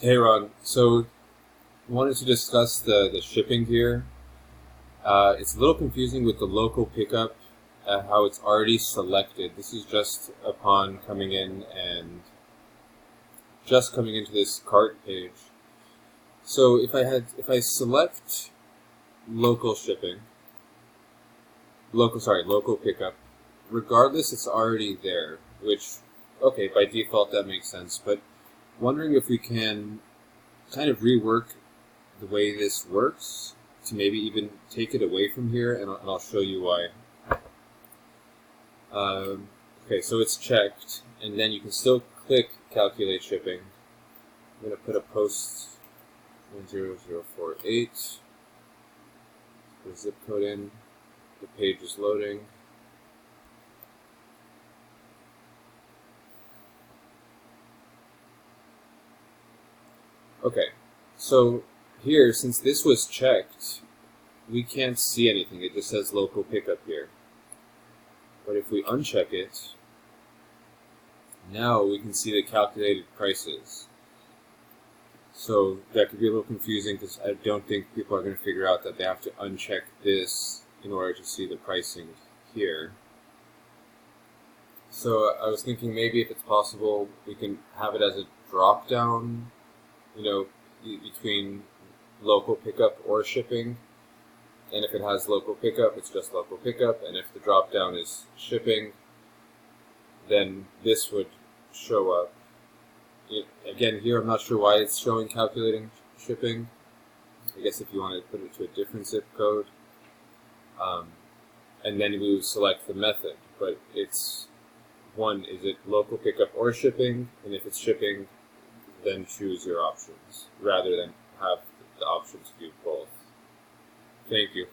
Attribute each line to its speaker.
Speaker 1: Hey Ron, so wanted to discuss the shipping here. It's a little confusing with the local pickup, how it's already selected. This is just upon coming in and just coming into this cart page. So if I select local shipping, local pickup, regardless it's already there, which, okay, by default that makes sense, but wondering if we can kind of rework the way this works to maybe even take it away from here, and I'll show you why. Okay, so it's checked, and then you can still click calculate shipping. I'm going to put a post 10048, put a zip code in, the page is loading. Okay, so here, since this was checked, we can't see anything. It just says local pickup here. But if we uncheck it, now we can see the calculated prices. So that could be a little confusing because I don't think people are going to figure out that they have to uncheck this in order to see the pricing here. So I was thinking maybe if it's possible, we can have it as a drop down, between local pickup or shipping. And if it has local pickup, it's just local pickup. And if the drop down is shipping, then this would show up. Again, here I'm not sure why it's showing calculating shipping. I guess if you want to put it to a different zip code. And then we would select the method. But it's one, is it local pickup or shipping? And if it's shipping, then choose your options rather than have the option to do both. Thank you.